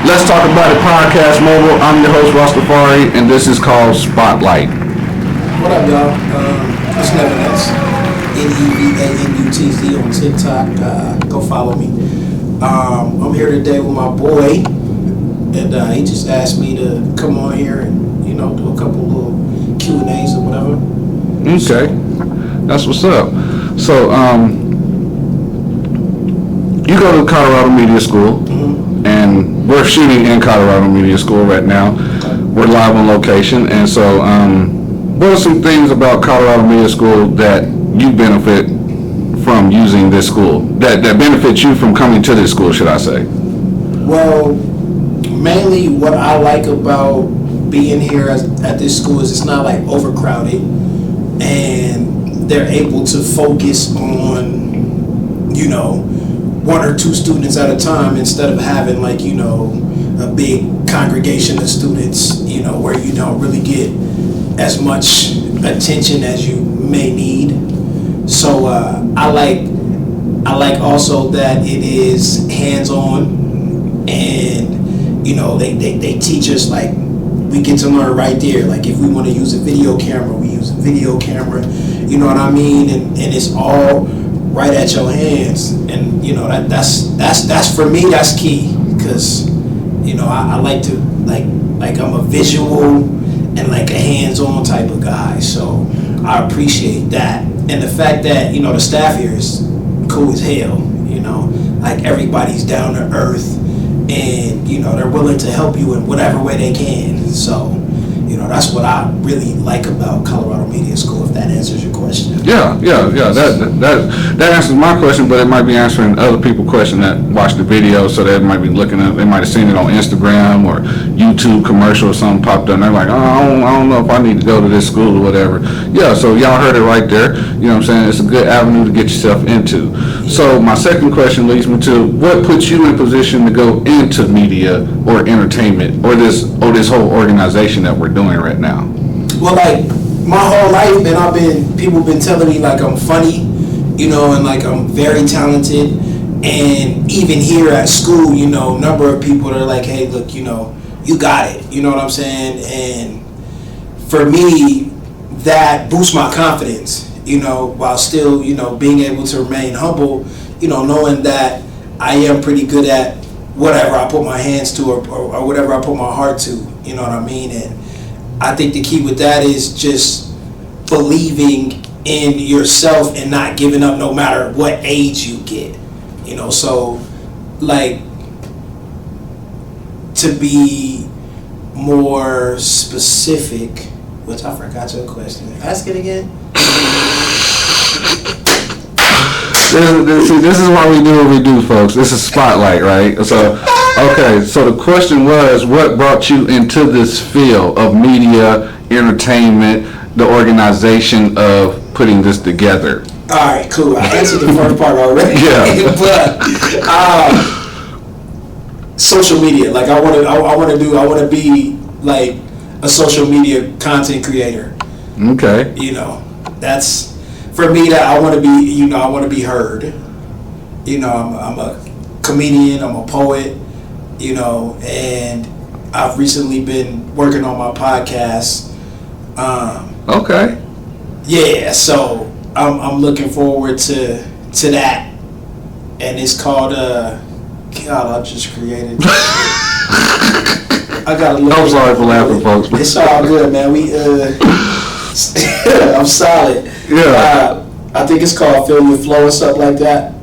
Let's Talk About It Podcast Mobile. I'm your host, Rastafari, and this is called Spotlight. What up, y'all? It's Nevanetz, Nevanutz on TikTok. Go follow me. I'm here today with my boy, and he just asked me to come on here and, do a couple little Q&As or whatever. Okay, that's what's up. So, you go to Colorado Media School, and we're shooting in Colorado Media School right now. We're live on location, and so what are some things about Colorado Media School that you benefit from using this school, that benefits you from coming to this school, should I say? Well, mainly what I like about being here at this school is it's not like overcrowded, and they're able to focus on, one or two students at a time instead of having like, a big congregation of students, where you don't really get as much attention as you may need. So I like also that it is hands-on, and they teach us, like, we get to learn right there. Like, if we want to use a video camera, we use a video camera, you know what I mean? And it's all right at your hands, and that's for me, that's key, because I like to like I'm a visual and like a hands-on type of guy, so I appreciate that. And the fact that the staff here is cool as hell, like everybody's down to earth, and they're willing to help you in whatever way they can. So that's what I really like about Colorado Media School, if that answers your question. Yeah. That answers my question, but it might be answering other people's question that watch the video, so they might be looking up, they might have seen it on Instagram or YouTube commercial or something popped up, and they're like, I don't know if I need to go to this school or whatever. Yeah, so y'all heard it right there. You know what I'm saying? It's a good avenue to get yourself into. So my second question leads me to, what puts you in position to go into media or entertainment or this whole organization that we're doing right now? Well, like, my whole life, people been telling me like I'm funny, and like I'm very talented. And even here at school, a number of people are like, hey, look, you got it. You know what I'm saying? And for me, that boosts my confidence, while still, being able to remain humble, knowing that I am pretty good at whatever I put my hands to or whatever I put my heart to, you know what I mean? And I think the key with that is just believing in yourself and not giving up no matter what age you get, so like, to be more specific, which I forgot your question. Ask it again. This is why we do what we do, folks. This is Spotlight, right? So, okay, so the question was, what brought you into this field of media, entertainment, the organization of putting this together? All right, cool. I answered the first part already. Yeah. But social media, like I want to be like a social media content creator. Okay. That's for me, that I want to be. I want to be heard. I'm a comedian. I'm a poet. And I've recently been working on my podcast. Okay. Yeah, so I'm looking forward to that, and it's called God, I just created. I gotta look. I'm sorry for laughing, folks. It's all good, man. I'm solid. Yeah. I think it's called Feel Your Flow or something like that.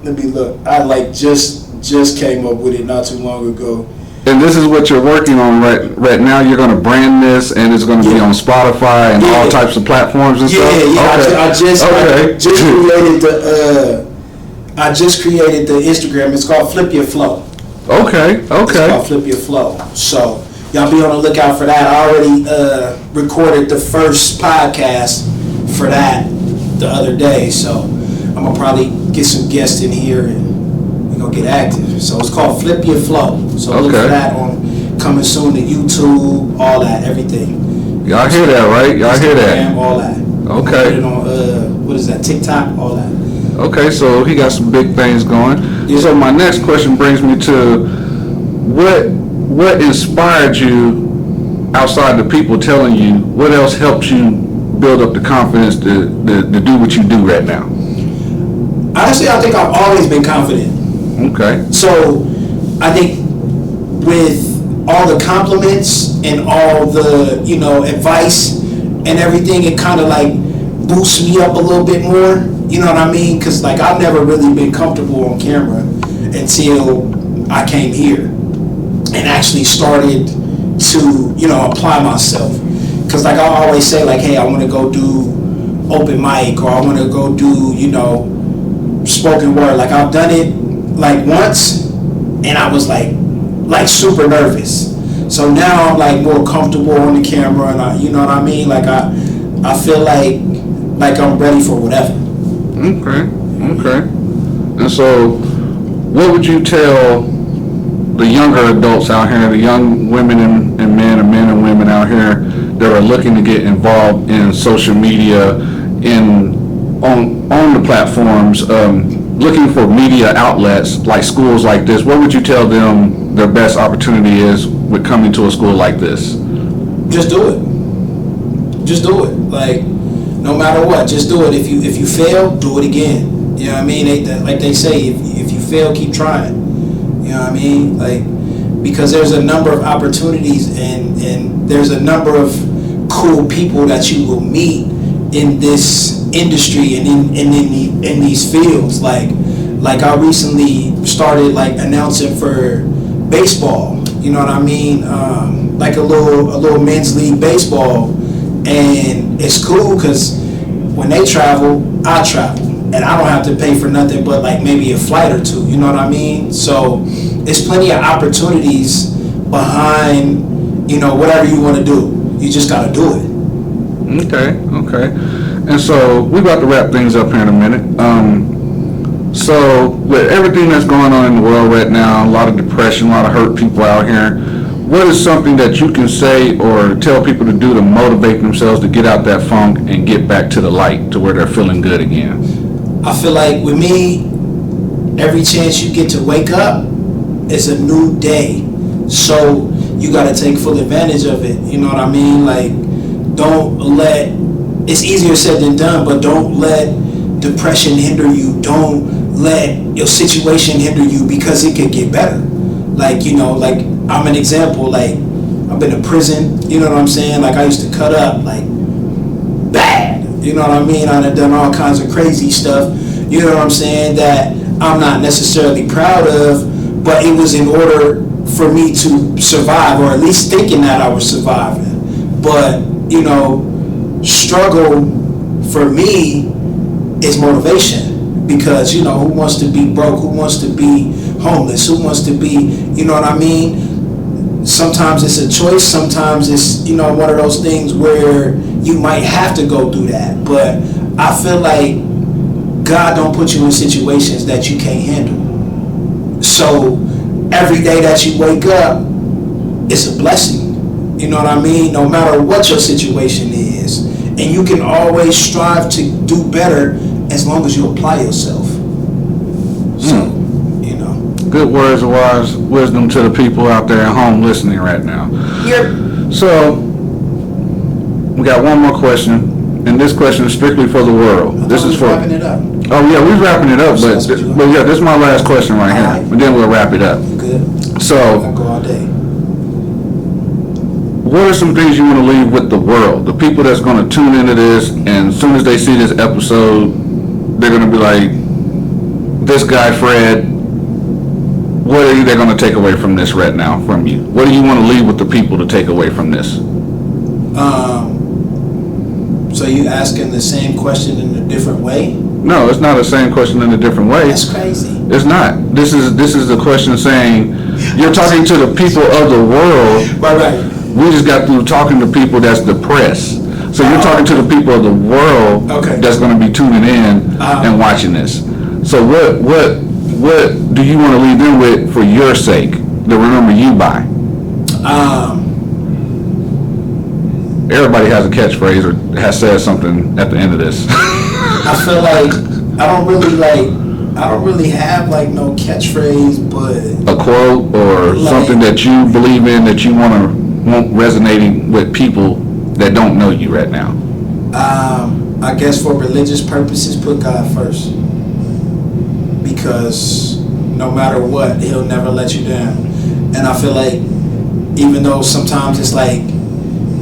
Let me look. I just came up with it not too long ago. And this is what you're working on right now. You're going to brand this, and it's going to be on Spotify and all types of platforms and stuff. Okay. I just Okay. created the Instagram. It's called Flip Your Flow. Okay. It's called Flip Your Flow. So y'all be on the lookout for that. I already recorded the first podcast for that the other day. So I'm gonna probably get some guests in here and we're gonna get active. So it's called Flip Your Flow. So look for that on coming soon to YouTube, all that, everything. Y'all hear that, right? Y'all hear that? All that. Okay. Put it on what is that? TikTok, all that. Okay, so he got some big things going. Yeah. So my next question brings me to, what inspired you outside the people telling you? What else helped you build up the confidence to do what you do right now? Honestly, I think I've always been confident. Okay. So I think with all the compliments and all the, advice and everything, it kind of like boosts me up a little bit more. You know what I mean? Because like I've never really been comfortable on camera until I came here and actually started to, apply myself. Because like I always say, like, hey, I want to go do open mic, or I want to go do, spoken word. Like I've done it like once, and I was like super nervous. So now I'm like more comfortable on the camera, and I, you know what I mean? Like I feel like I'm ready for whatever. Okay. And so, what would you tell the younger adults out here, the young women and men, or men and women out here that are looking to get involved in social media, on the platforms, looking for media outlets like schools like this? What would you tell them their best opportunity is with coming to a school like this? Just do it. Like, no matter what, just do it. If you fail, do it again. You know what I mean? Like they say, if you fail, keep trying. You know what I mean? Like, because there's a number of opportunities and there's a number of cool people that you will meet in this industry and in these fields. Like I recently started like announcing for baseball. You know what I mean? Like a little men's league baseball, and it's cool because when they travel, I travel, and I don't have to pay for nothing but like maybe a flight or two. You know what I mean? So there's plenty of opportunities behind whatever you want to do. You just got to do it. Okay. And so we're about to wrap things up here in a minute. So with everything that's going on in the world right now, a lot of depression, a lot of hurt people out here, what is something that you can say or tell people to do to motivate themselves to get out that funk and get back to the light, to where they're feeling good again? I feel like with me, every chance you get to wake up is a new day. So you got to take full advantage of it. You know what I mean? Like, it's easier said than done, but don't let depression hinder you. Don't let your situation hinder you, because it could get better. Like, like I'm an example. Like, I've been in prison, you know what I'm saying? Like, I used to cut up, like, bad, you know what I mean? I've done all kinds of crazy stuff, you know what I'm saying, that I'm not necessarily proud of, but it was in order for me to survive, or at least thinking that I was surviving. But, struggle for me is motivation, because, who wants to be broke? Who wants to be homeless? Who wants to be, you know what I mean? Sometimes it's a choice. Sometimes it's, one of those things where you might have to go through that. But I feel like God don't put you in situations that you can't handle. So every day that you wake up, it's a blessing. You know what I mean? No matter what your situation is. And you can always strive to do better as long as you apply yourself. So, Good words of wise wisdom to the people out there at home listening right now. Yep. So, we got one more question, and this question is strictly for the world. This is for wrapping it up. Oh yeah, we're wrapping it up, but yeah, this is my last question right here, and then we'll wrap it up. Good. So, I go all day. what are some things you want to leave with the world? The people that's going to tune into this, and as soon as they see this episode, they're going to be like, this guy Fred, what are they going to take away from this right now from you? What do you want to leave with the people to take away from this? So you asking the same question in a different way? No, it's not the same question in a different way. That's crazy. It's not. This is the question saying, you're talking to the people of the world. Right. We just got through talking to people that's depressed. So you're talking to the people of the world that's going to be tuning in and watching this. So what do you want to leave them with for your sake to remember you by? Everybody has a catchphrase or has said something at the end of this. I feel like I don't really I don't really have like no catchphrase, but A quote or Like- something that you believe in that you want resonating with people that don't know you right now? I guess for religious purposes, put God first. Because no matter what, He'll never let you down. And I feel like, even though sometimes it's like,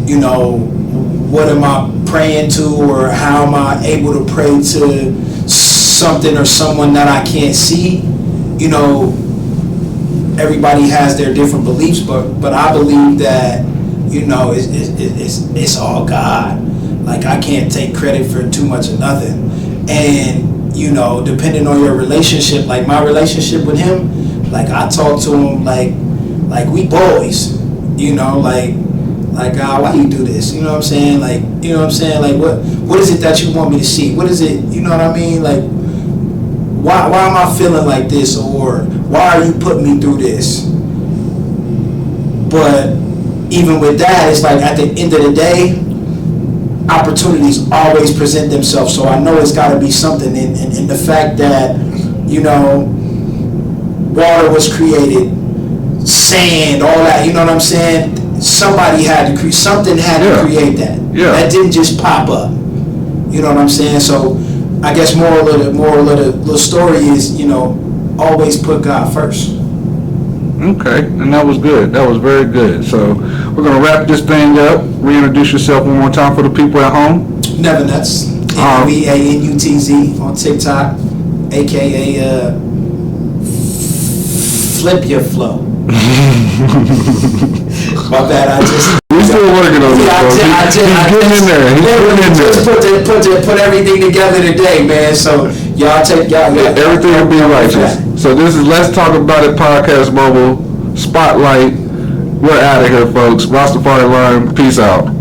you know, what am I praying to, or how am I able to pray to something or someone that I can't see? You know, everybody has their different beliefs, but I believe that, you know, it's all God. Like, I can't take credit for too much of nothing. And, you know, depending on your relationship, like my relationship with him, like I talk to him like we boys, you know, like why you do this? You know what I'm saying? Like, you know what I'm saying? Like, what is it that you want me to see? What is it? You know what I mean? Like, why am I feeling like this, or why are you putting me through this? But even with that, it's like at the end of the day, opportunities always present themselves. So I know it's got to be something in the fact that, you know, water was created, sand, all that. You know what I'm saying? Somebody had to create, something had to create that. Yeah. That didn't just pop up. You know what I'm saying? So I guess moral of the story is, you know, always put God first. Okay, and that was good. That was very good. So we're gonna wrap this thing up. Reintroduce yourself one more time for the people at home. Never Nuts. NEVANUTZ on TikTok, aka Flip Your Flow. My bad, We're still working on this, folks. He's getting in there. He's getting in there. put everything together today, man. So y'all Everything will be righteous. So this is Let's Talk About It Podcast Mobile Spotlight. We're out of here, folks. Rastafari Line. Peace out.